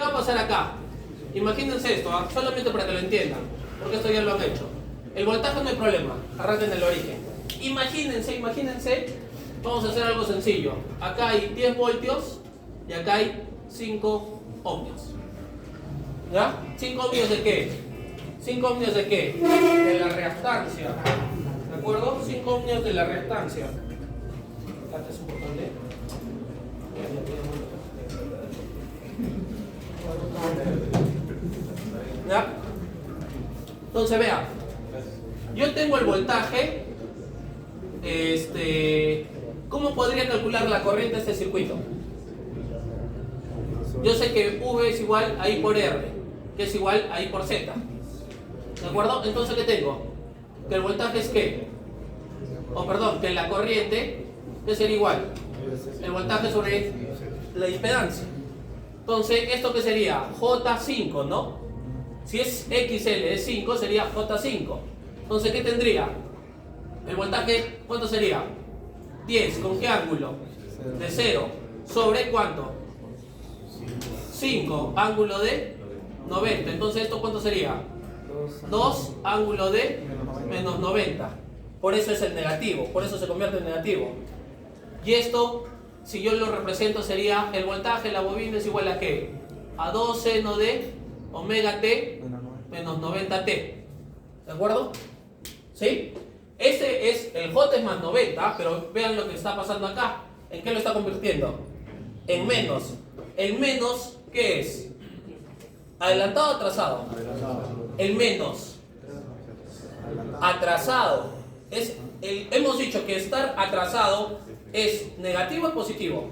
va a pasar acá? Imagínense esto, solamente para que lo entiendan, porque esto ya lo han hecho. El voltaje no hay problema, arranquen el origen. Imagínense, vamos a hacer algo sencillo. Acá hay 10 voltios y acá hay 5 ohmios. ¿Ya? ¿5 ohmios de qué? 5 ohmios de qué? De la reactancia. ¿De acuerdo? 5 ohmios de la reactancia. Acá es importante. ¿Ya? Entonces vea, yo tengo el voltaje. ¿Cómo podría calcular la corriente de este circuito? Yo sé que V es igual a I por R, que es igual a I por Z. ¿De acuerdo? Entonces, ¿qué tengo? Que el voltaje es ¿qué? Que la corriente, ¿qué sería igual? El voltaje sobre la impedancia. Entonces, ¿esto qué sería? J5, ¿no? Si es XL es 5, sería J5. Entonces, ¿qué tendría? El voltaje, ¿cuánto sería? 10, ¿con qué ángulo? De 0. ¿Sobre cuánto? 5, ángulo de 90. Entonces, ¿esto cuánto sería? 2, ángulo de menos 90. Por eso es el negativo, por eso se convierte en negativo. Y esto, si yo lo represento, sería el voltaje de la bobina es igual a ¿qué? A 2 seno de omega t menos 90t. ¿De acuerdo? ¿Sí? Ese es, el J es más 90, pero vean lo que está pasando acá. ¿En qué lo está convirtiendo? En menos. ¿El menos qué es? ¿Adelantado o atrasado? El menos. Atrasado. Hemos dicho que estar atrasado es negativo o positivo.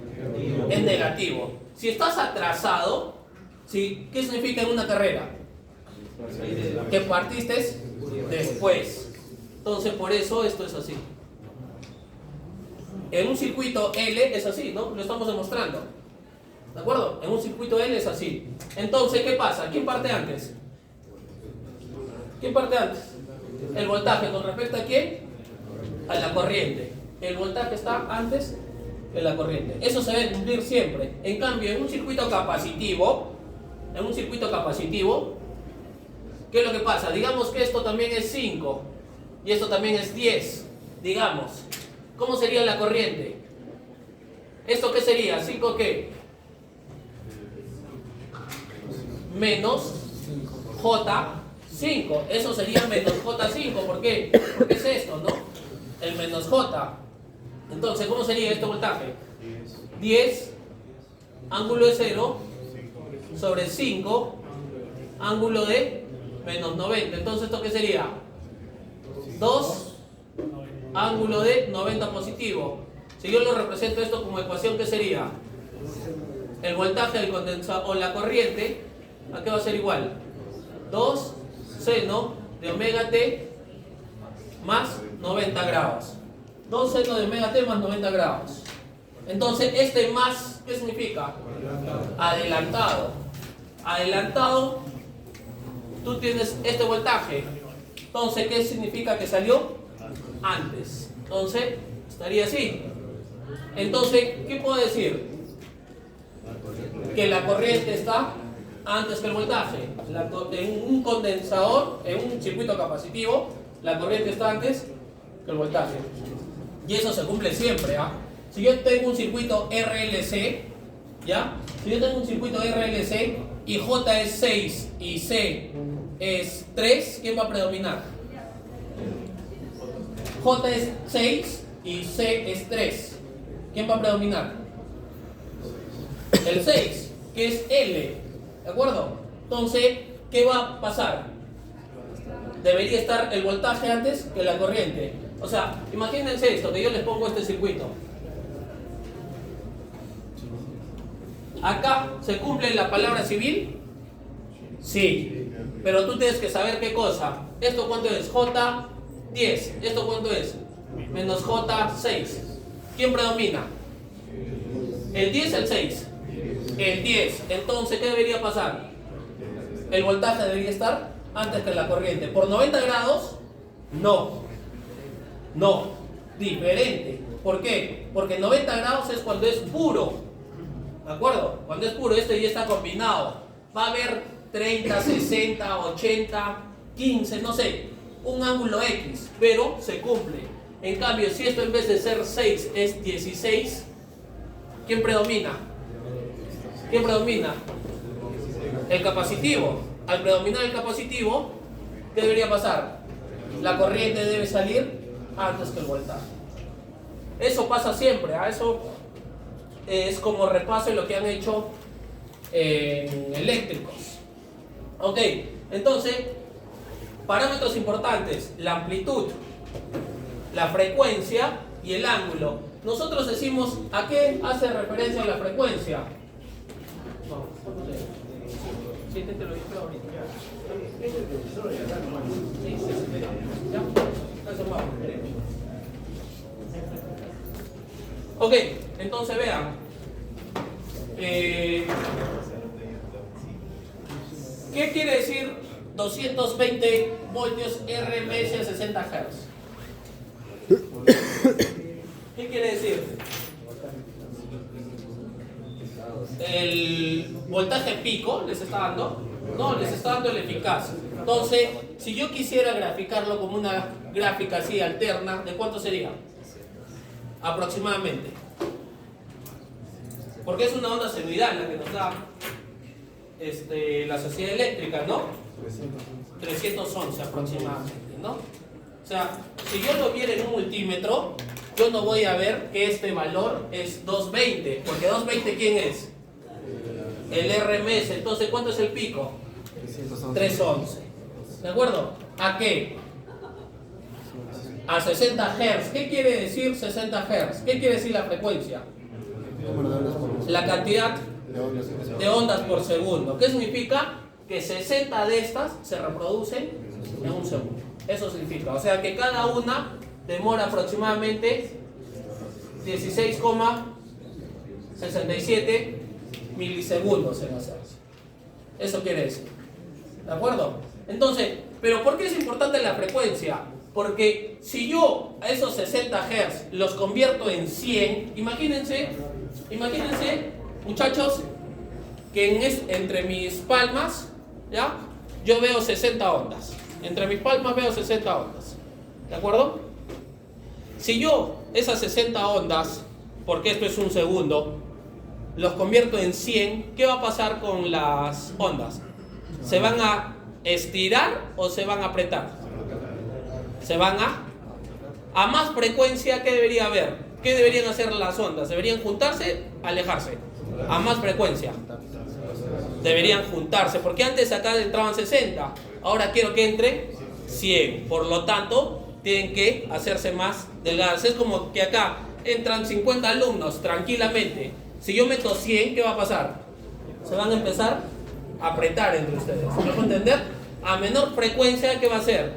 Es negativo. Si estás atrasado, ¿sí? ¿Qué significa en una carrera? Que partiste después. Entonces, por eso esto es así. En un circuito L es así, ¿no? Lo estamos demostrando. ¿De acuerdo? En un circuito L es así. Entonces, ¿qué pasa? ¿Quién parte antes? ¿Quién parte antes? El voltaje. ¿Con respecto a quién? A la corriente. El voltaje está antes que la corriente. Eso se debe cumplir siempre. En cambio, en un circuito capacitivo, ¿qué es lo que pasa? Digamos que esto también es 5 y esto también es 10. Digamos, ¿cómo sería la corriente? ¿Esto qué sería? ¿5 qué? Menos J5. Eso sería menos J5. ¿Por qué? Porque es esto, ¿no? El menos J. Entonces, ¿cómo sería este voltaje? 10, ángulo de 0, sobre 5, ángulo de menos 90. Entonces, ¿esto qué sería? 2, ángulo de 90 positivo. Si yo lo represento esto como ecuación, ¿qué sería? El voltaje del condensador o la corriente, ¿a qué va a ser igual? 2 seno de omega t más 90 grados. 2 seno de omega t más 90 grados. Entonces, este más, ¿qué significa? Adelantado. Adelantado, tú tienes este voltaje. Entonces, ¿qué significa que salió? Antes. Entonces, estaría así. Entonces, ¿qué puedo decir? Que la corriente está antes que el voltaje. En un condensador, en un circuito capacitivo, la corriente está antes que el voltaje. Y eso se cumple siempre, ¿ah? Si yo tengo un circuito RLC, ¿ya? Si yo tengo un circuito RLC y J es 6 y C es 3, ¿quién va a predominar? J es 6 y C es 3. ¿Quién va a predominar? El 6, que es L. ¿De acuerdo? Entonces, ¿qué va a pasar? Debería estar el voltaje antes que la corriente. O sea, imagínense esto, que yo les pongo este circuito. Acá se cumple la palabra civil. Sí. Pero tú tienes que saber qué cosa. ¿Esto cuánto es? J10. ¿Esto cuánto es? Menos J6. ¿Quién predomina? ¿El 10 o el 6? El 10. Entonces, ¿qué debería pasar? El voltaje debería estar antes que la corriente. ¿Por 90 grados? No. No. Diferente. ¿Por qué? Porque 90 grados es cuando es puro. ¿De acuerdo? Cuando es puro, este ya está combinado. va a haber 30, 60, 80, 15, no sé, un ángulo X, pero se cumple. En cambio, si esto en vez de ser 6 es 16, ¿quién predomina? ¿Quién predomina? El capacitivo. Al predominar el capacitivo, ¿qué debería pasar? La corriente debe salir antes que el voltaje. Eso pasa siempre, ¿eh? Eso es como repaso de lo que han hecho en eléctricos. Ok, entonces, parámetros importantes: la amplitud, la frecuencia y el ángulo. Nosotros decimos, ¿a qué hace referencia la frecuencia? Sí, te lo dije ahorita. Ok, entonces vean. ¿Qué quiere decir 220 voltios RMS a 60 Hz? ¿Qué quiere decir? ¿El voltaje pico les está dando? No, les está dando el eficaz. Entonces, si yo quisiera graficarlo como una gráfica así alterna, ¿de cuánto sería? Aproximadamente. Porque es una onda senoidal la que nos da la sociedad eléctrica, ¿no? 311 aproximadamente, ¿no? O sea, si yo lo viera en un multímetro, yo no voy a ver que este valor es 220, porque 220 ¿quién es? El RMS. Entonces, ¿cuánto es el pico? 311. ¿De acuerdo? ¿A qué? A 60 Hz. ¿Qué quiere decir 60 Hz? ¿Qué quiere decir la frecuencia? La cantidad de ondas por segundo. ¿Qué significa? Que 60 de estas se reproducen en un segundo. Eso significa. O sea que cada una demora aproximadamente 16,67 milisegundos en hacerse. Eso quiere decir. ¿De acuerdo? Entonces, ¿pero por qué es importante la frecuencia? Porque si yo a esos 60 Hz los convierto en 100, imagínense, muchachos, que entre mis palmas, ¿ya? Yo veo 60 ondas. Entre mis palmas veo 60 ondas. ¿De acuerdo? Si yo esas 60 ondas, porque esto es un segundo, los convierto en 100, ¿qué va a pasar con las ondas? ¿Se van a estirar o se van a apretar? Se van a más frecuencia. ¿Qué debería haber? ¿Qué deberían hacer las ondas? ¿Deberían juntarse? ¿Alejarse? A más frecuencia deberían juntarse, porque antes acá entraban 60, ahora quiero que entre 100, por lo tanto tienen que hacerse más delgadas. Es como que acá entran 50 alumnos tranquilamente. Si yo meto 100, ¿qué va a pasar? Se van a empezar a apretar entre ustedes. ¿Me puedo entender? A menor frecuencia, ¿qué va a ser?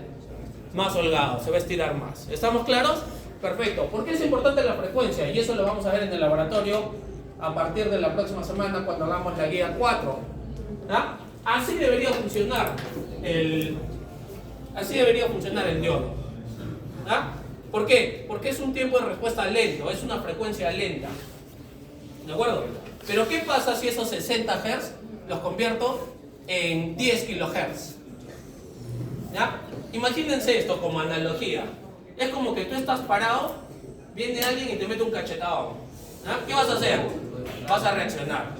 Más holgado, se va a estirar más. ¿Estamos claros? Perfecto. ¿Por qué es importante la frecuencia? Y eso lo vamos a ver en el laboratorio a partir de la próxima semana cuando hagamos la guía 4. ¿Ah? Así debería funcionar el diodo. ¿Ah? ¿Por qué? Porque es un tiempo de respuesta lento, es una frecuencia lenta. ¿De acuerdo? Pero ¿qué pasa si esos 60 Hz los convierto en 10 kHz? ¿Ya? Imagínense esto como analogía. Es como que tú estás parado, viene alguien y te mete un cachetado. ¿Ah? ¿Qué vas a hacer? Vas a reaccionar.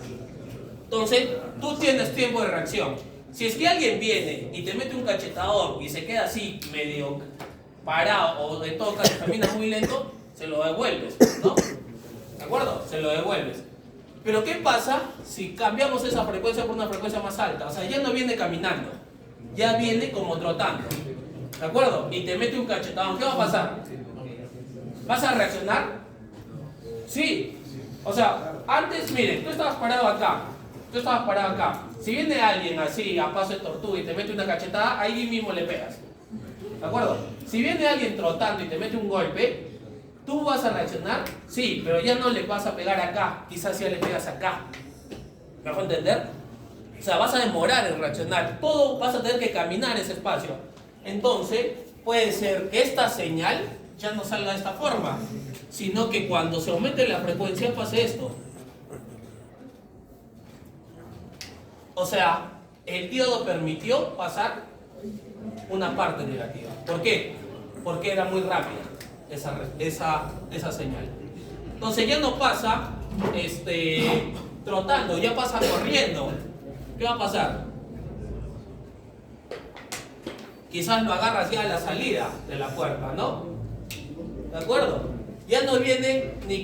Entonces, tú tienes tiempo de reacción. Si es que alguien viene y te mete un cachetadón y se queda así medio parado o en todo caso camina muy lento, se lo devuelves, ¿no? ¿De acuerdo? Se lo devuelves. Pero ¿qué pasa si cambiamos esa frecuencia por una frecuencia más alta? O sea, ya no viene caminando, ya viene como trotando. ¿De acuerdo? Y te mete un cachetadón. ¿Qué va a pasar? ¿Vas a reaccionar? Sí. O sea, antes, miren, tú estabas parado acá. Si viene alguien así a paso de tortuga y te mete una cachetada, ahí mismo le pegas. ¿De acuerdo? Si viene alguien trotando y te mete un golpe, ¿tú vas a reaccionar? Sí, pero ya no le vas a pegar acá, quizás ya le pegas acá. ¿Me dejo entender? O sea, vas a demorar en reaccionar, todo vas a tener que caminar ese espacio. Entonces, puede ser que esta señal ya no salga de esta forma, sino que cuando se aumente la frecuencia pase esto. O sea, el diodo permitió pasar una parte negativa. ¿Por qué? Porque era muy rápida esa señal. Entonces ya no pasa trotando, ya pasa corriendo. ¿Qué va a pasar? Quizás lo agarras ya a la salida de la puerta, ¿no? ¿De acuerdo? Ya no viene ni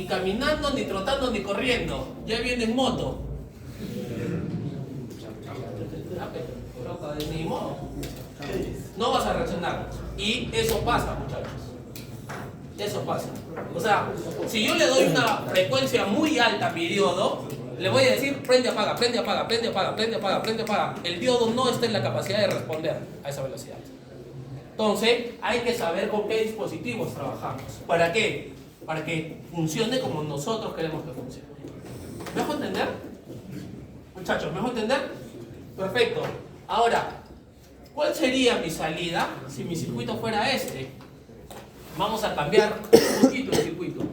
caminando, ni trotando, ni corriendo. Ya viene en moto. Ni modo. No vas a reaccionar. Y eso pasa, muchachos. Eso pasa. O sea, si yo le doy una frecuencia muy alta a mi diodo, le voy a decir prende, apaga, prende, apaga, prende, apaga, prende, apaga, prende, apaga. El diodo no está en la capacidad de responder a esa velocidad. Entonces, hay que saber con qué dispositivos trabajamos. ¿Para qué? Para que funcione como nosotros queremos que funcione. ¿Me dejo entender? Muchachos, ¿me dejo entender? Perfecto. Ahora, ¿cuál sería mi salida si mi circuito fuera este? Vamos a cambiar un poquito el circuito.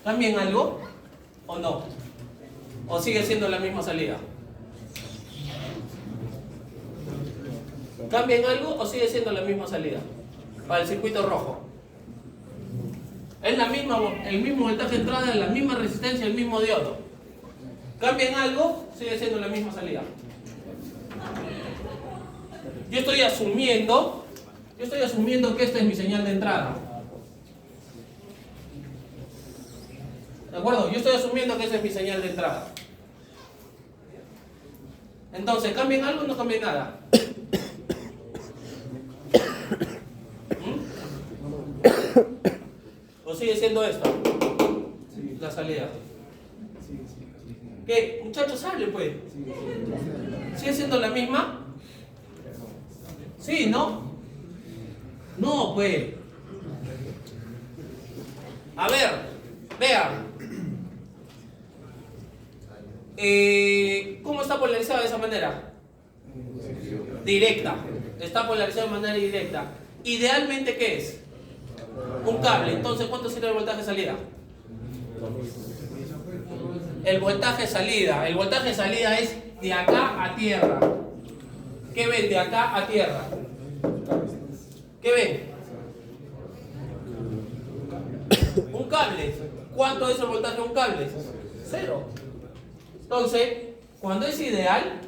¿Cambian algo o no? ¿O sigue siendo la misma salida? ¿Cambian algo o sigue siendo la misma salida? Para el circuito rojo. Es el mismo voltaje de entrada, la misma resistencia, el mismo diodo. ¿Cambian algo? Sigue siendo la misma salida. Yo estoy asumiendo que esta es mi señal de entrada. ¿De acuerdo? Yo estoy asumiendo que esa es mi señal de entrada. Entonces, ¿cambian algo o no cambian nada? ¿O sigue siendo esto? La salida. ¿Qué? Muchachos, hablen pues. ¿Sigue siendo la misma? Sí, ¿no? No, pues. A ver, vean. ¿Cómo está polarizado de esa manera? Directa. Está polarizado de manera directa. Idealmente, ¿qué es? Un cable. Entonces, ¿cuánto sería el voltaje de salida? El voltaje de salida. El voltaje de salida es de acá a tierra. ¿Qué ven de acá a tierra? ¿Qué ven? Un cable. ¿Cuánto es el voltaje de un cable? 0. Entonces, cuando es ideal,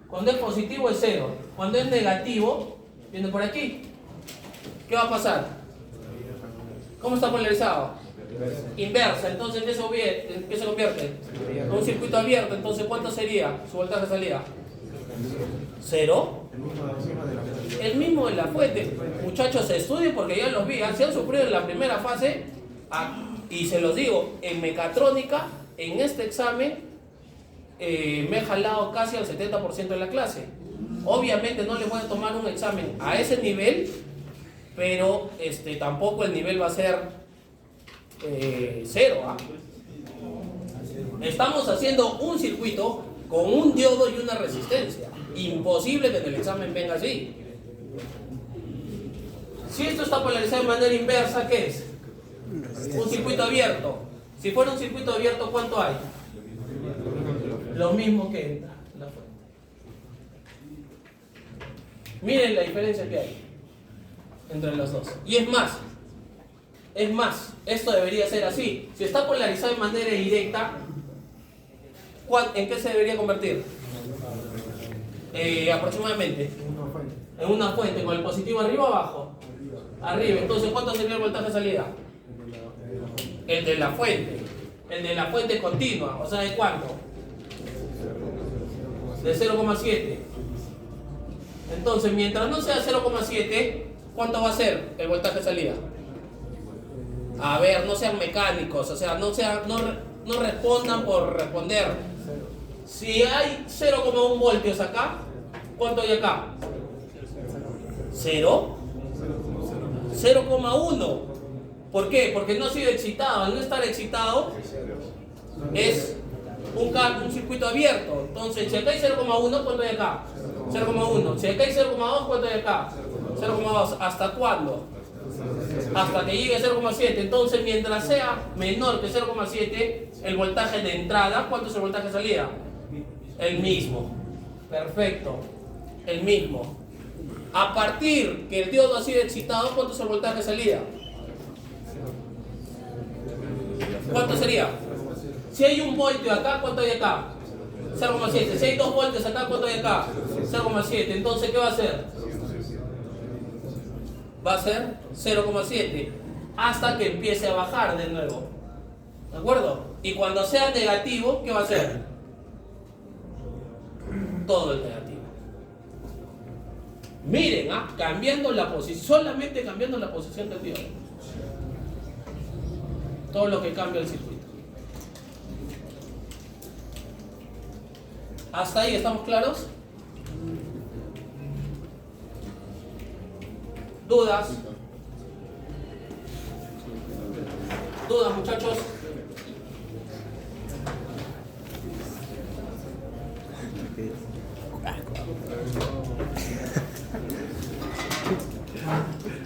cuando es positivo es 0. Cuando es negativo, viene por aquí. ¿Qué va a pasar? ¿Cómo está polarizado? Inversa. Entonces, ¿en qué se convierte? En un circuito abierto. Entonces, ¿cuánto sería su voltaje de salida? 0. El mismo de la fuente. Muchachos, estudien porque ya los vi. Si han sufrido en la primera fase, y se los digo, en mecatrónica, en este examen, me he jalado casi al 70% de la clase. Obviamente no les voy a tomar un examen a ese nivel, pero tampoco el nivel va a ser 0. Estamos haciendo un circuito con un diodo y una resistencia. Imposible que en el examen venga así. Si esto está polarizado de manera inversa, ¿qué es? Un circuito abierto. Si fuera un circuito abierto, ¿cuánto hay? Lo mismo que entra la fuente. Miren la diferencia que hay entre los dos. Y es más, esto debería ser así. Si está polarizado de manera directa, ¿en qué se debería convertir? Aproximadamente en una fuente, con el positivo arriba o abajo. Arriba. Entonces, ¿cuánto sería el voltaje de salida? El de la fuente. El de la fuente continua. O sea, ¿de cuánto? De 0,7. Entonces, mientras no sea 0,7, ¿cuánto va a ser el voltaje de salida? A ver, no sean mecánicos, o sea, no respondan por responder. Si hay 0,1 voltios acá, ¿cuánto hay acá? 0. 0,1. ¿Por qué? Porque no ha sido excitado. Al no estar excitado, es un circuito abierto. Entonces, si acá hay 0,1, ¿cuánto hay acá? 0,1. Si acá hay 0,2, ¿cuánto hay acá? 0,2. ¿Hasta cuándo? hasta que llegue a 0,7. Entonces, mientras sea menor que 0,7, el voltaje de entrada, ¿cuánto es el voltaje de salida? El mismo. Perfecto. El mismo. A partir que el diodo ha sido excitado, ¿cuánto es el voltaje de salida? ¿Cuánto sería? Si hay 1 voltio acá, ¿cuánto hay acá? 0,7. Si hay 2 voltios acá, ¿cuánto hay acá? 0,7. Entonces, ¿qué va a hacer? Va a ser 0,7 hasta que empiece a bajar de nuevo. ¿De acuerdo? Y cuando sea negativo, ¿qué va a hacer? Todo es negativo. Miren, cambiando la posición, solamente cambiando la posición del diodo. Todo lo que cambia el circuito. ¿Hasta ahí estamos claros? ¿Dudas? ¿Dudas, muchachos?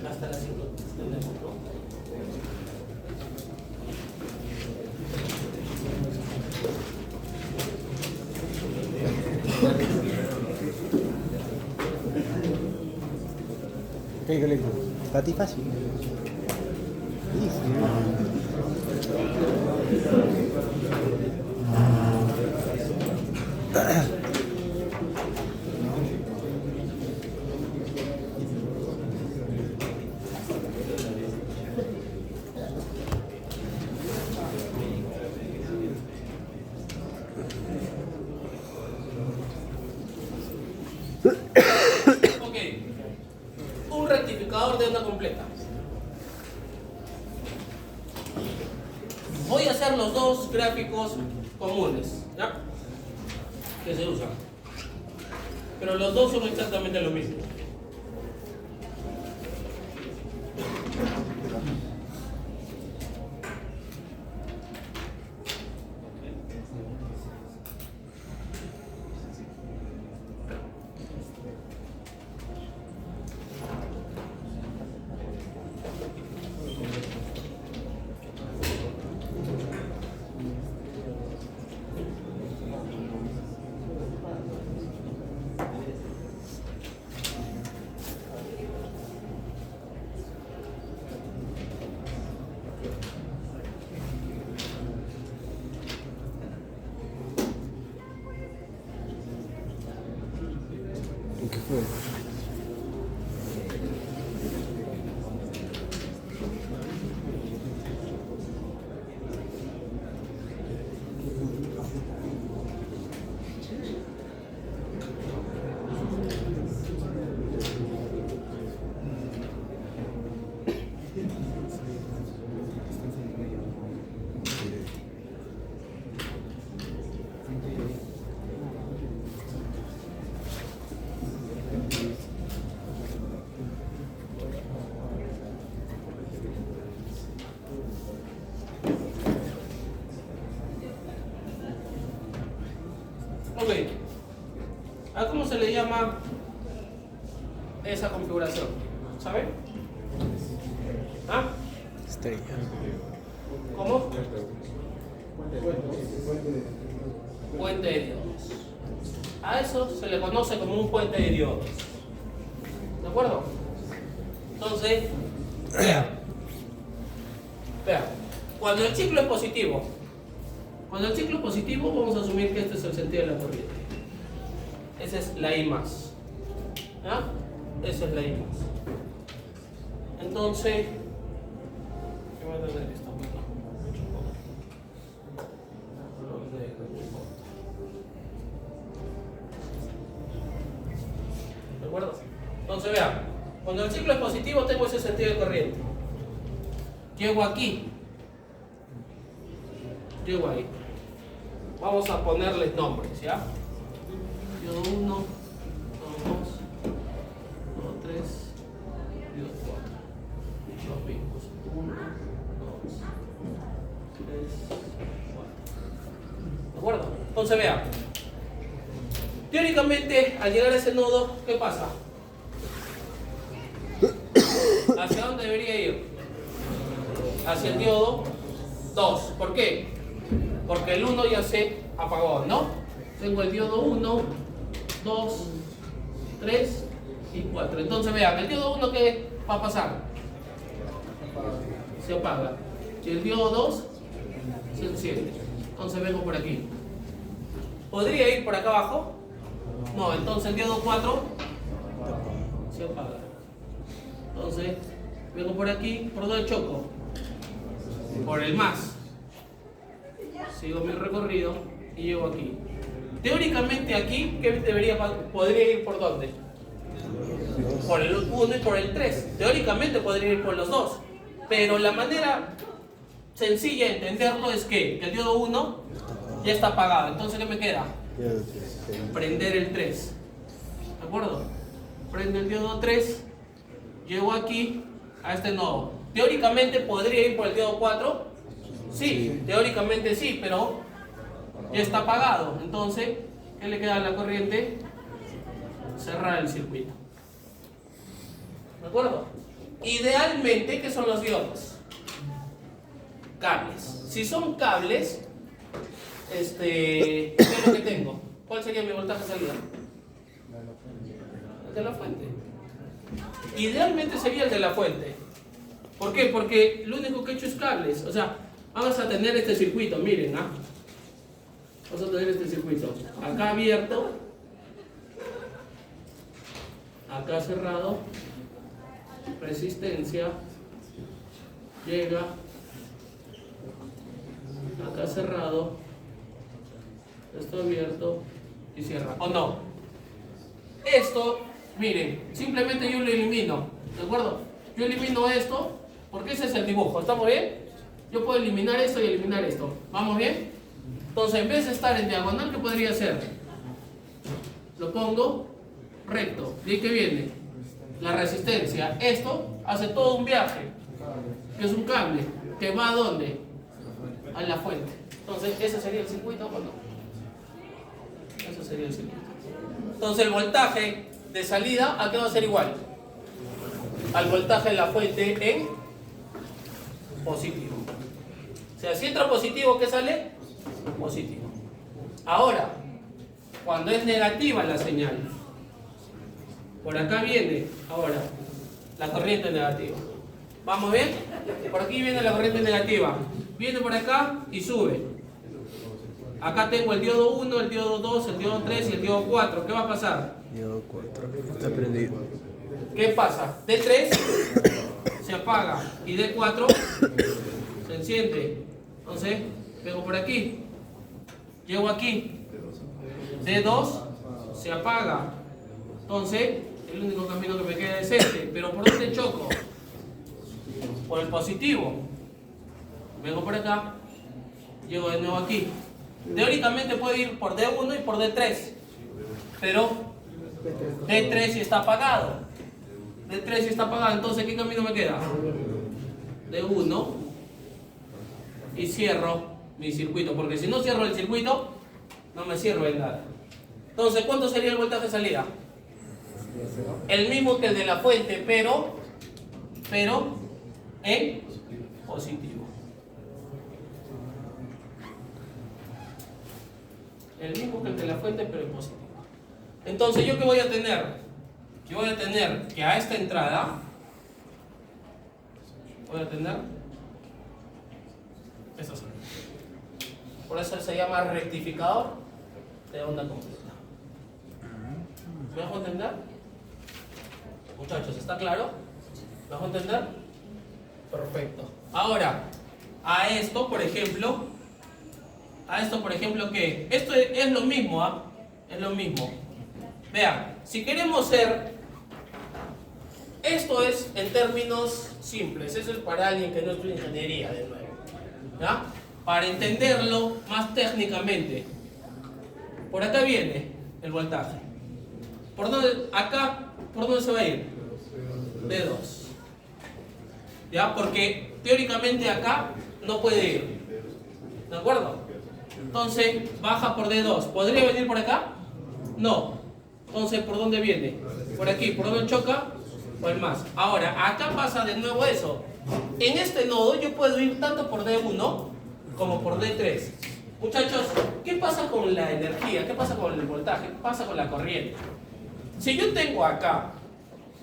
Hasta las 5 tenemos, ¿no? ¿Qué le para ti fácil? Ok. Un rectificador de onda completa. Voy a hacer los dos gráficos comunes, ¿ya? Que se usan. Pero los dos son exactamente lo mismo. ¿Qué fue? Ok. ¿A cómo se le llama esa configuración? ¿Saben? ¿Ah? Estrella. ¿Cómo? Puente de diodos. A eso se le conoce como un puente de diodos. ¿De acuerdo? Entonces, vean. Vean. Cuando el ciclo es positivo, vamos a asumir que este es el sentido de la corriente. Esa es la I más. ¿Ya? Esa es la I más. Entonces, ¿qué va a tener esto? ¿De acuerdo? Entonces vean, cuando el ciclo es positivo tengo ese sentido de corriente. Llego aquí. Llego ahí. Vamos a ponerles nombres, ¿ya? Diodo 1, diodo 2, diodo 3, diodo 4. Los picos. 1, 2, 3, 4. ¿De acuerdo? Entonces vean. Teóricamente, al llegar a ese nodo, ¿qué pasa? ¿Hacia dónde dónde debería ir? Hacia el diodo 2. ¿Por qué? Porque el 1 ya se apagó, ¿no? Tengo el diodo 1, 2, 3 y 4. Entonces vean, el diodo 1, ¿qué va a pasar? Se apaga. Y el diodo 2 se enciende. Entonces vengo por aquí. ¿Podría ir por acá abajo? No, entonces el diodo 4 se apaga. Entonces vengo por aquí. ¿Por dónde choco? Por el más. Sigo mi recorrido y llego aquí. Teóricamente aquí, ¿qué podría ir por dónde? Por el 1 y por el 3. Teóricamente podría ir por los dos. Pero la manera sencilla de entenderlo es que el diodo 1 ya está apagado. Entonces, ¿qué me queda? Prender el 3. ¿De acuerdo? Prendo el diodo 3. Llego aquí a este nodo. Teóricamente podría ir por el diodo 4. Sí, teóricamente sí, pero ya está apagado. Entonces, ¿qué le queda a la corriente? Cerrar el circuito. ¿De acuerdo? Idealmente, ¿qué son los diodos? Cables. Si son cables, ¿qué es lo que tengo? ¿Cuál sería mi voltaje de salida? El de la fuente. Idealmente sería el de la fuente. ¿Por qué? Porque lo único que he hecho es cables. O sea, vamos a tener este circuito, miren, ¿ah? Vamos a tener este circuito. Acá abierto. Acá cerrado. Resistencia. Llega. Acá cerrado. Esto abierto. Y cierra. ¿O no? Esto, miren, simplemente yo lo elimino. ¿De acuerdo? Yo elimino esto. Porque ese es el dibujo. ¿Estamos bien? Yo puedo eliminar esto y eliminar esto. ¿Vamos bien? Entonces, en vez de estar en diagonal, ¿qué podría hacer? Lo pongo recto. ¿Y qué viene? La resistencia. Esto hace todo un viaje. Que es un cable. ¿Que va a dónde? A la fuente. Entonces, ¿ese sería el circuito o no? Ese sería el circuito. Entonces, el voltaje de salida, ¿a qué va a ser igual? Al voltaje de la fuente en positivo. O sea, si entra positivo, ¿qué sale? Positivo. Ahora, cuando es negativa la señal, por acá viene, ahora, la corriente negativa. ¿Vamos bien? Por aquí viene la corriente negativa. Viene por acá y sube. Acá tengo el diodo 1, el diodo 2, el diodo 3 y el diodo 4. ¿Qué va a pasar? Diodo 4. Está prendido. ¿Qué pasa? D3 se apaga y D4 se enciende. Entonces, vengo por aquí. Llego aquí. D2 se apaga. Entonces, el único camino que me queda es este. Pero ¿por dónde choco? Por el positivo. Vengo por acá. Llego de nuevo aquí. Teóricamente puedo ir por D1 y por D3. Pero D3 sí está apagado. D3 sí está apagado. Entonces, ¿qué camino me queda? D1. Y cierro mi circuito. Porque si no cierro el circuito, no me sirve de nada. Entonces, ¿cuánto sería el voltaje de salida? El mismo que el de la fuente, pero en positivo. El mismo que el de la fuente, pero en positivo. Entonces, ¿yo qué voy a tener? Yo voy a tener que a esta entrada voy a tener eso. Por eso se llama rectificador de onda completa. ¿Me dejo entender? Muchachos, ¿está claro? ¿Me dejo entender? Perfecto. Ahora, a esto, por ejemplo, ¿qué? Esto es lo mismo, ¿ah? Es lo mismo. Vean, si queremos ser... Esto es en términos simples. Eso es para alguien que no estudia ingeniería, de nuevo. ¿Ya? Para entenderlo más técnicamente. Por acá viene el voltaje. ¿Por dónde? Acá, ¿por dónde se va a ir? D2. ¿Ya? Porque teóricamente acá no puede ir. ¿De acuerdo? Entonces, baja por D2. ¿Podría venir por acá? No. Entonces, ¿por dónde viene? Por aquí. ¿Por dónde choca? o el más. Ahora, acá pasa de nuevo eso. En este nodo yo puedo ir tanto por D1 como por D3. Muchachos, ¿qué pasa con la energía? ¿Qué pasa con el voltaje? ¿Qué pasa con la corriente? Si yo tengo acá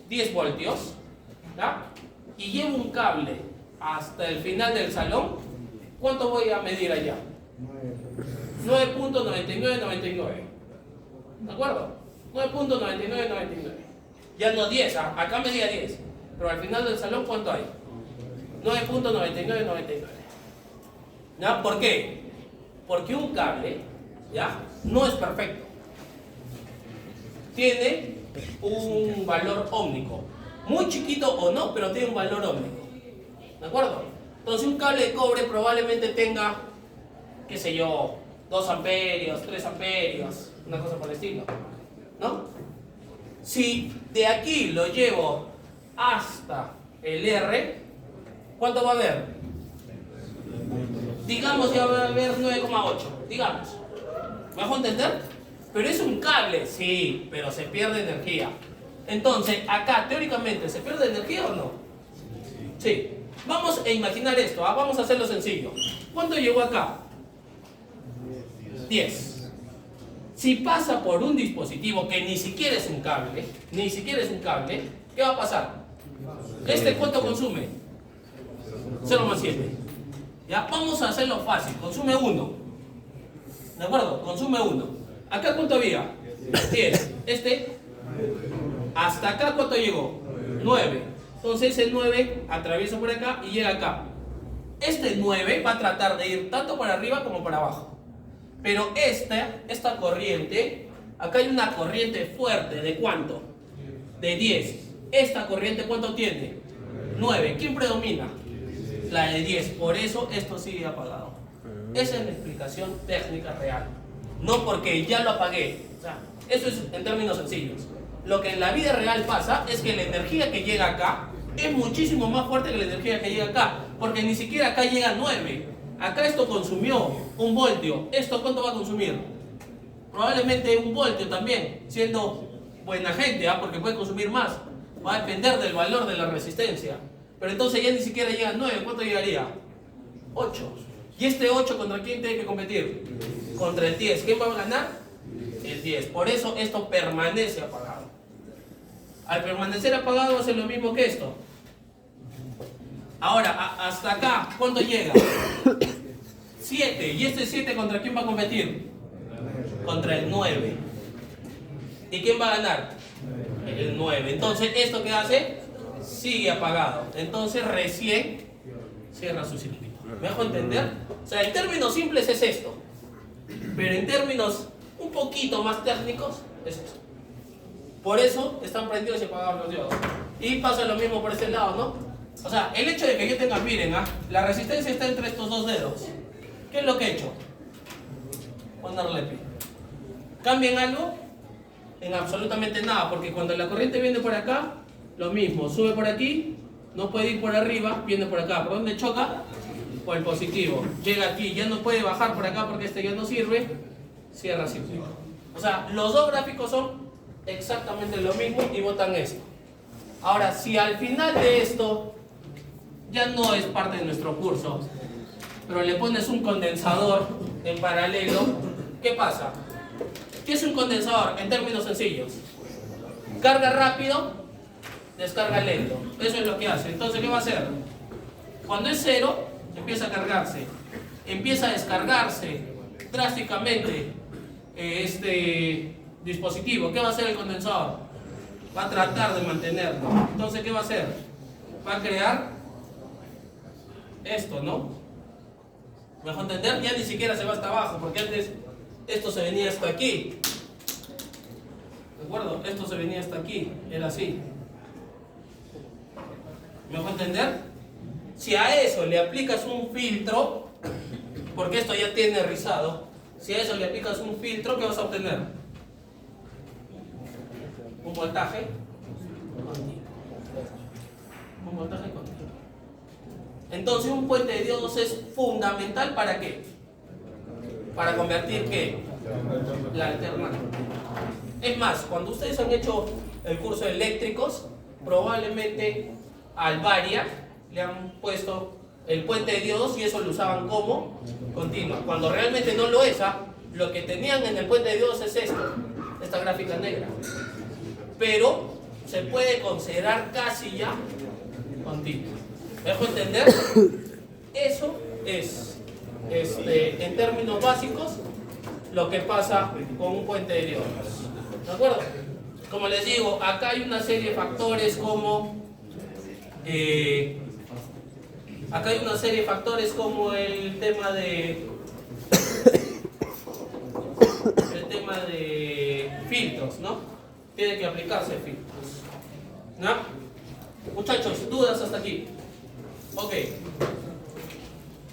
10 voltios, ¿ya? Y llevo un cable hasta el final del salón, ¿cuánto voy a medir allá? 9.9999. ¿De acuerdo? 9.9999. Ya no 10, acá medía 10. Pero al final del salón, ¿cuánto hay? 9.9999. ¿Ya? ¿Por qué? Porque un cable, ¿ya? No es perfecto. Tiene un valor ómnico. Muy chiquito o no, pero tiene un valor ómnico. ¿De acuerdo? Entonces un cable de cobre probablemente tenga, qué sé yo, 2 amperios, 3 amperios, una cosa por el estilo, ¿no? Si de aquí lo llevo hasta el R, ¿cuánto va a haber? Digamos ya va a haber 9,8, digamos. ¿Me dejo entender? Pero es un cable, sí, pero se pierde energía. Entonces, acá teóricamente, ¿se pierde energía o no? Sí. Vamos a imaginar esto, vamos a hacerlo sencillo. ¿Cuánto llegó acá? 10. Si pasa por un dispositivo que ni siquiera es un cable, ¿qué va a pasar? ¿Este cuánto consume? 0,7. Ya, vamos a hacerlo fácil, consume 1. ¿De acuerdo? Consume 1. ¿Acá cuánto había? 10. Hasta acá ¿cuánto llegó? 9. Entonces el 9 atraviesa por acá y llega acá. Este 9 va a tratar de ir tanto para arriba como para abajo. Pero esta corriente, acá hay una corriente fuerte, ¿de cuánto? De 10. Esta corriente ¿cuánto tiene? 9. ¿Quién predomina? La de 10. Por eso esto sigue apagado. Esa es la explicación técnica real. No porque ya lo apagué. O sea, eso es en términos sencillos. Lo que en la vida real pasa es que la energía que llega acá es muchísimo más fuerte que la energía que llega acá. Porque ni siquiera acá llega a 9. Acá esto consumió 1 voltio. ¿Esto cuánto va a consumir? Probablemente 1 voltio también, siendo buena gente, porque puede consumir más. Va a depender del valor de la resistencia. Pero entonces ya ni siquiera llega a 9. ¿Cuánto llegaría? 8. ¿Y este 8 contra quién tiene que competir? Contra el 10. ¿Quién va a ganar? El 10. Por eso esto permanece apagado. Al permanecer apagado hace lo mismo que esto. Ahora, hasta acá, ¿cuánto llega? 7. ¿Y este 7 contra quién va a competir? Contra el 9. ¿Y quién va a ganar? El 9. Entonces, ¿esto qué hace? Sigue apagado. Entonces, recién cierra su circuito. ¿Me dejo entender? O sea, en términos simples es esto. Pero en términos un poquito más técnicos, es esto. Por eso están prendidos y apagados los diodos. Y pasa lo mismo por este lado, ¿no? O sea, el hecho de que yo tenga, miren, la resistencia está entre estos dos dedos. ¿Qué es lo que he hecho? Ponerle pi. ¿Cambian algo? En absolutamente nada, porque cuando la corriente viene por acá, lo mismo, sube por aquí, no puede ir por arriba, viene por acá. ¿Por dónde choca? Por el positivo. Llega aquí, ya no puede bajar por acá porque este ya no sirve, cierra circuito. O sea, los dos gráficos son exactamente lo mismo y botan esto. Ahora, si al final de esto ya no es parte de nuestro curso, pero le pones un condensador en paralelo, ¿qué pasa? ¿Qué es un condensador? En términos sencillos, carga rápido, descarga lento. Eso es lo que hace. Entonces, ¿qué va a hacer? Cuando es 0, empieza a cargarse, empieza a descargarse drásticamente este dispositivo. ¿Qué va a hacer el condensador? Va a tratar de mantenerlo. Entonces, ¿qué va a hacer? Va a crear esto, ¿no? ¿Me dejo entender? Ya ni siquiera se va hasta abajo, porque antes esto se venía hasta aquí. ¿De acuerdo? Esto se venía hasta aquí, era así. ¿Me dejo entender? Si a eso le aplicas un filtro, porque esto ya tiene rizado, si a eso le aplicas un filtro, ¿qué vas a obtener? Un voltaje continuo. Un voltaje continuo. Entonces un puente de diodos es fundamental ¿para qué? Para convertir ¿qué? La alternancia. Es más, cuando ustedes han hecho el curso de eléctricos, probablemente al Varia le han puesto el puente de diodos y eso lo usaban como continua. Cuando realmente no lo es, lo que tenían en el puente de diodos es esto, esta gráfica negra. Pero se puede considerar casi ya continua. ¿Me dejo entender? Eso es, en términos básicos, lo que pasa con un puente de diodos. ¿De acuerdo? Como les digo, acá hay una serie de factores como el tema de filtros, ¿no? Tiene que aplicarse filtros, ¿no? Muchachos, dudas hasta aquí. Ok.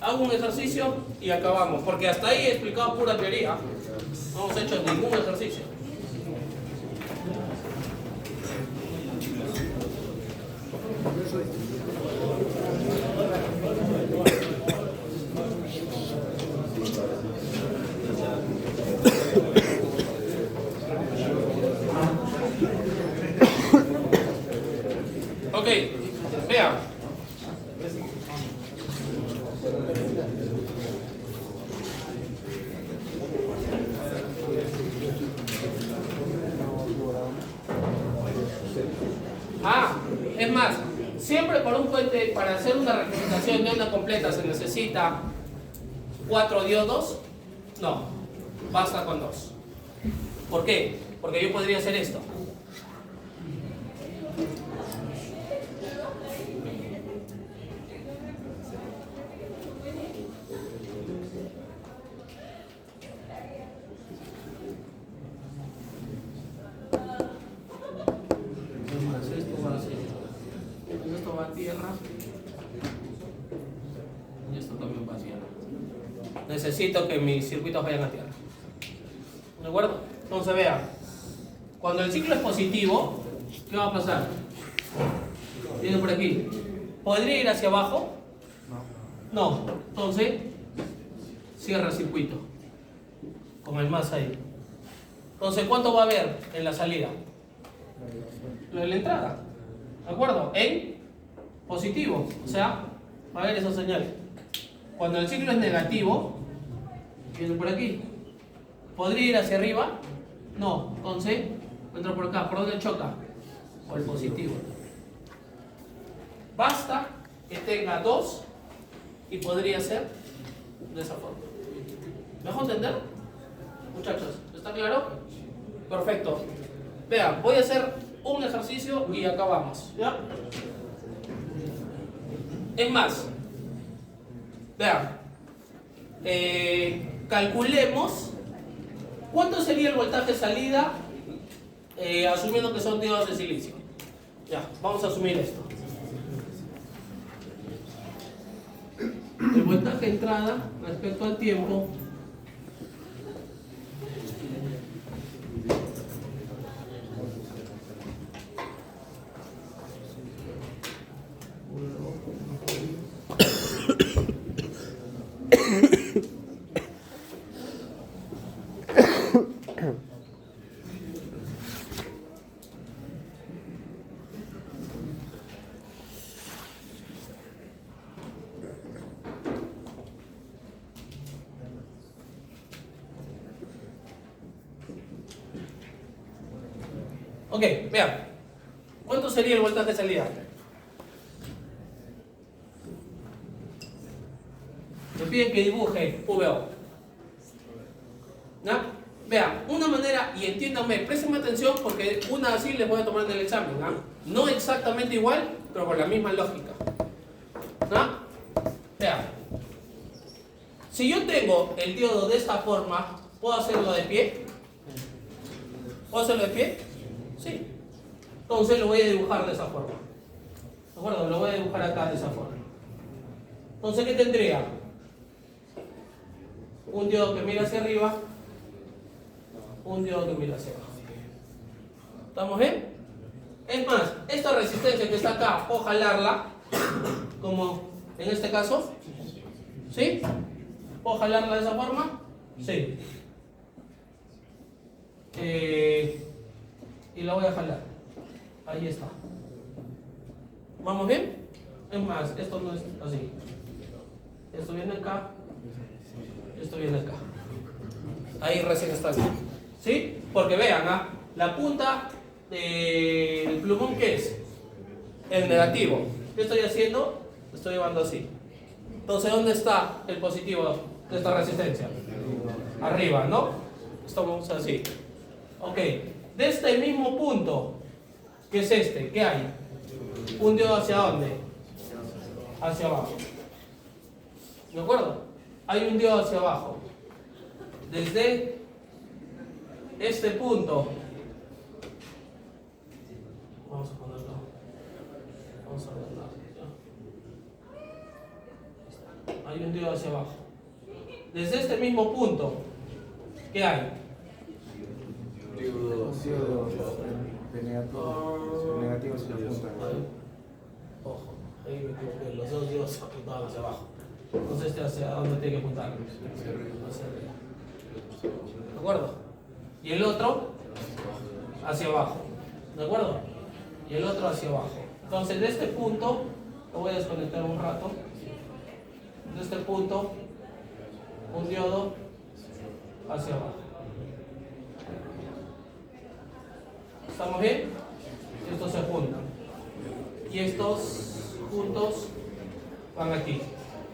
Hago un ejercicio y acabamos, porque hasta ahí he explicado pura teoría. No hemos hecho ningún ejercicio. Ok, vean. Es más, siempre por un puente, para hacer una representación de onda completa se necesita 4 diodos. No, basta con 2. ¿Por qué? Porque yo podría hacer esto. Esto va a tierra y esto también va a tierra. Necesito que mis circuitos vayan a tierra. ¿De acuerdo? Entonces vean, cuando el ciclo es positivo, ¿qué va a pasar? Viene por aquí. ¿Podría ir hacia abajo? No. Entonces, cierra el circuito con el más ahí. Entonces, ¿cuánto va a haber en la salida? Lo de la entrada. ¿De acuerdo? En positivo. O sea, va a haber esa señal. Cuando el ciclo es negativo, viene por aquí. ¿Podría ir hacia arriba? No. Entonces, entra por acá. ¿Por dónde choca? Por el positivo. Basta que tenga 2 y podría ser de esa forma. ¿Me dejo entender? Muchachos, ¿está claro? Perfecto. Vean, voy a hacer un ejercicio y acabamos. ¿Ya? Es más, vean, calculemos cuánto sería el voltaje salida asumiendo que son diodos de silicio. Ya, vamos a asumir esto. El voltaje entrada respecto al tiempo Ok, vean. ¿Cuánto sería el voltaje de salida? Me piden que dibuje VO. ¿No? Vean, una manera, y entiéndanme, préstenme atención porque una así les voy a tomar en el examen. ¿No? No exactamente igual, pero con la misma lógica. ¿No? Vean. Si yo tengo el diodo de esta forma, ¿puedo hacerlo de pie? ¿Puedo hacerlo de pie? Sí. Entonces lo voy a dibujar de esa forma. ¿De acuerdo? Lo voy a dibujar acá de esa forma. Entonces, ¿qué tendría? Un diodo que mira hacia arriba, un diodo que mira hacia abajo. ¿Estamos bien? Es más, esta resistencia que está acá, puedo jalarla, como en este caso. ¿Sí? ¿Puedo jalarla de esa forma? Sí. Y la voy a jalar. Ahí está. ¿Vamos bien? Es más, esto no es así. Esto viene acá. Esto viene acá. Ahí recién está bien. ¿Sí? Porque vean, ¿ah? La punta del plumón, ¿qué es? El negativo. ¿Qué estoy haciendo? Estoy llevando así. Entonces, ¿dónde está el positivo de esta resistencia? Arriba, ¿no? Estamos así. Ok. De este mismo punto, que es este, ¿qué hay? Un diodo hacia dónde? Hacia abajo. ¿De acuerdo? Hay un diodo hacia abajo. Desde este punto. Vamos a ponerlo. Vamos a verlo. Hay un diodo hacia abajo. Desde este mismo punto, ¿qué hay? Negativo hacia la punta. Ojo, ahí me equivoqué. Los dos diodos apuntaban hacia abajo. Entonces, este hacia dónde tiene que apuntar. Hacia arriba. ¿De acuerdo? Y el otro hacia abajo. ¿De acuerdo? Y el otro hacia abajo. Entonces, de este punto, lo voy a desconectar un rato. De este punto, un diodo hacia abajo. ¿Estamos bien? Estos se juntan. Y estos juntos van aquí.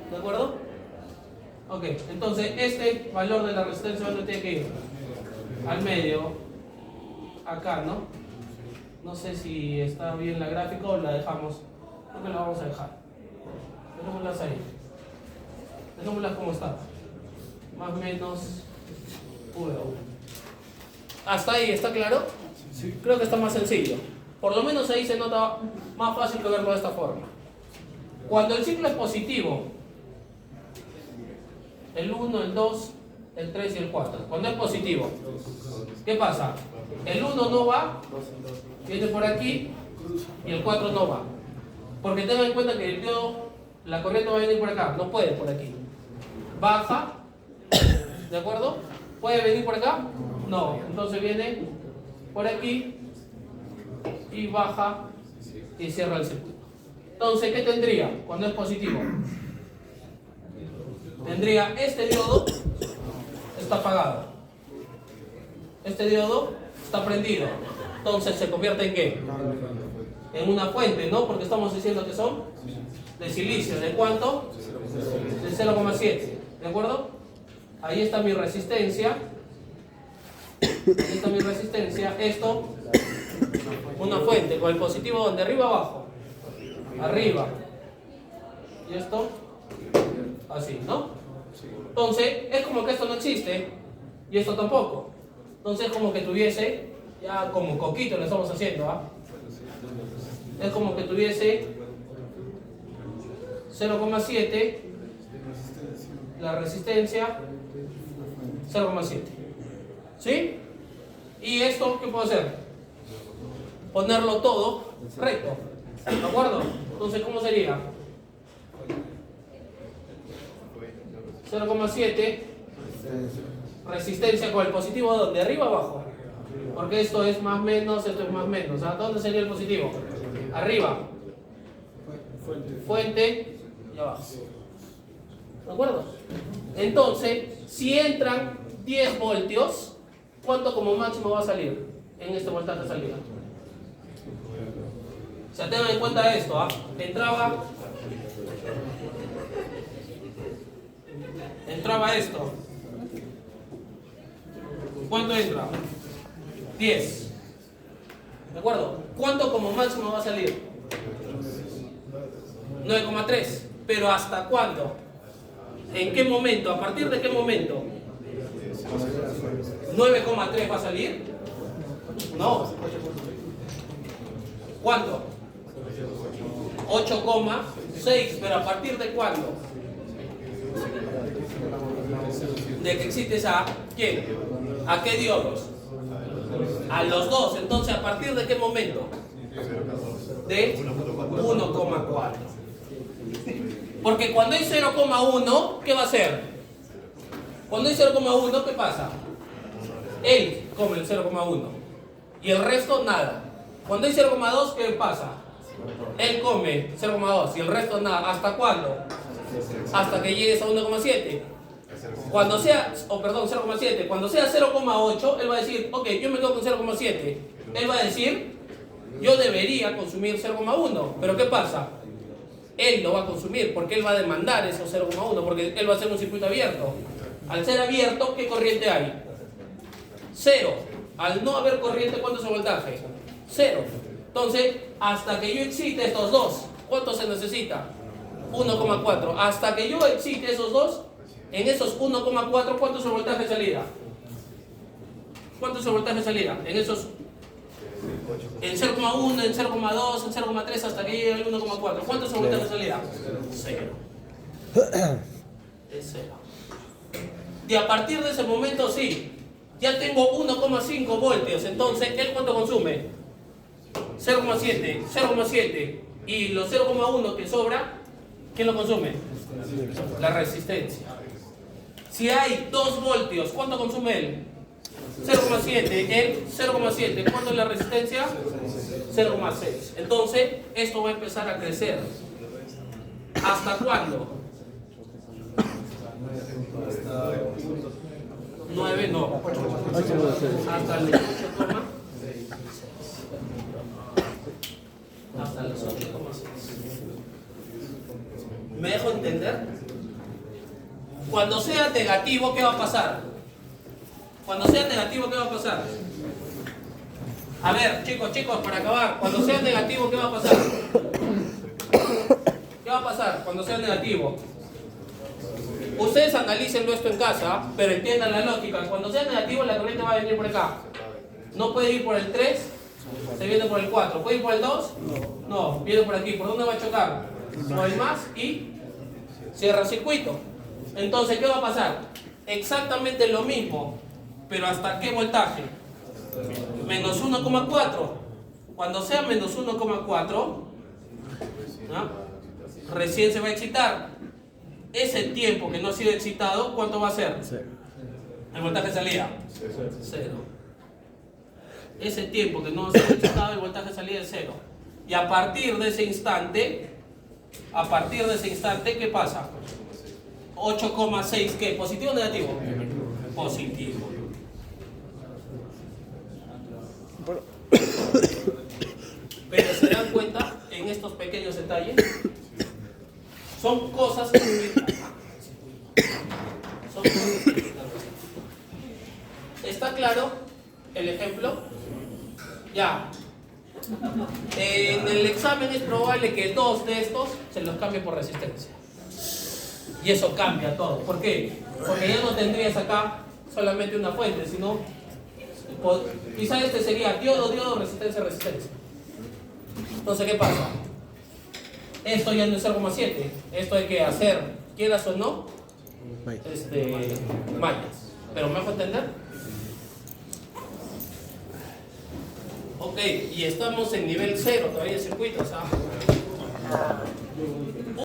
¿De acuerdo? Ok, entonces este valor de la resistencia, ¿dónde tiene que ir? Al medio. Acá, ¿no? No sé si está bien la gráfica o la dejamos. Creo que la vamos a dejar. Dejémoslas ahí. Dejémoslas como están. Más o menos V1. ¿Hasta ahí está claro? Sí. Creo que está más sencillo. Por lo menos ahí se nota más fácil que verlo de esta forma. Cuando el ciclo es positivo, el 1, el 2, el 3 y el 4. Cuando es positivo, ¿qué pasa? El 1 no va, viene por aquí, y el 4 no va. Porque tengan en cuenta que el diodo, la corriente va a venir por acá, no puede por aquí. Baja, ¿de acuerdo? ¿Puede venir por acá? No, entonces viene por aquí y baja y cierra el circuito. Entonces, ¿qué tendría cuando es positivo? Tendría este diodo está apagado, este diodo está prendido. Entonces se convierte en ¿qué? En una fuente, ¿no? Porque estamos diciendo que son de silicio. ¿De cuánto? De 0,7. ¿De acuerdo? Ahí está mi resistencia. Ahí está mi resistencia. Esto, una fuente con el positivo donde, arriba, abajo. Arriba. Y esto, así, ¿no? Entonces, es como que esto no existe y esto tampoco. Entonces, es como que tuviese, ya como coquito lo estamos haciendo, ¿ah? Es como que tuviese 0,7, la resistencia 0,7. ¿Sí? ¿Y esto qué puedo hacer? Ponerlo todo recto. ¿De acuerdo? Entonces, ¿cómo sería? 0,7 resistencia con el positivo ¿dónde? Arriba o abajo. Porque esto es más menos, esto es más menos. ¿A dónde sería el positivo? Arriba. Fuente y abajo. ¿De acuerdo? Entonces, si entran 10 voltios, ¿cuánto como máximo va a salir en este voltaje de salida? O sea, tengan en cuenta esto, ¿ah? Entraba esto. ¿Cuánto entra? 10. ¿De acuerdo? ¿Cuánto como máximo va a salir? 9,3. ¿Pero hasta cuándo? ¿En qué momento? ¿A partir de qué momento? ¿9,3 va a salir? No. ¿Cuánto? 8,6. ¿Pero a partir de cuándo? De que existe esa, ¿quién? ¿A qué diodos? A los dos. Entonces, ¿a partir de qué momento? De 1,4. Porque cuando hay 0,1, ¿qué va a hacer? Cuando hay 0,1, ¿qué pasa? Él come el 0,1 y el resto nada. Cuando hay 0,2, ¿qué pasa? Él come 0,2 y el resto nada. ¿Hasta cuándo? Hasta que llegues a 1,7. Cuando sea, perdón, 0,7. Cuando sea 0,8, él va a decir, ok, yo me quedo con 0,7. Él va a decir, yo debería consumir 0,1. Pero ¿qué pasa? Él lo va a consumir porque él va a demandar esos 0,1, porque él va a hacer un circuito abierto. Al ser abierto, ¿qué corriente hay? 0. Al no haber corriente, ¿cuánto es el voltaje? 0. Entonces, hasta que yo excite estos dos, ¿cuánto se necesita? 1,4. Hasta que yo excite esos dos, en esos 1,4, ¿cuánto es el voltaje de salida? ¿Cuánto es el voltaje de salida? En esos, en 0,1, en 0,2, en 0,3, hasta que llegue al 1,4. ¿Cuánto es el voltaje de salida? 0. Es 0. Y a partir de ese momento, sí, ya tengo 1,5 voltios. Entonces, ¿él cuánto consume? 0,7, 0,7. Y los 0,1 que sobra, ¿quién lo consume? La resistencia. Si hay 2 voltios, ¿cuánto consume él? 0,7. Él, 0,7. ¿Cuánto es la resistencia? 0,6. Entonces, esto va a empezar a crecer. ¿Hasta cuándo? 9, no. Hasta los 8,6. Hasta los 8,6. ¿Me dejo entender? Cuando sea negativo, ¿qué va a pasar? Cuando sea negativo, ¿qué va a pasar? A ver, chicos, para acabar. Cuando sea negativo, ¿qué va a pasar? ¿Qué va a pasar cuando sea negativo? Ustedes analícenlo esto en casa, pero entiendan la lógica. Cuando sea negativo, la corriente va a venir por acá. No puede ir por el 3, se viene por el 4. ¿Puede ir por el 2? No, viene por aquí. ¿Por dónde va a chocar? Por el más y cierra circuito. Entonces, ¿qué va a pasar? Exactamente lo mismo, pero ¿hasta qué voltaje? Menos 1,4. Cuando sea menos 1,4, ¿no? Recién se va a excitar. Ese tiempo que no ha sido excitado, ¿cuánto va a ser? El voltaje de salida. 0. Ese tiempo que no ha sido excitado, el voltaje de salida es 0. Y a partir de ese instante, ¿qué pasa? 8,6, ¿qué? ¿Positivo o negativo? Positivo. Pero se dan cuenta en estos pequeños detalles. Son cosas que ¿Está claro el ejemplo? Ya. En el examen es probable que 2 de estos se los cambie por resistencia. Y eso cambia todo. ¿Por qué? Porque ya no tendrías acá solamente una fuente, sino quizá este sería diodo, resistencia. Entonces, ¿qué pasa? Esto ya no es 0,7. Esto hay que hacer, quieras o no, mallas. ¿Pero me hago entender? Ok, y estamos en nivel 0 todavía de circuitos.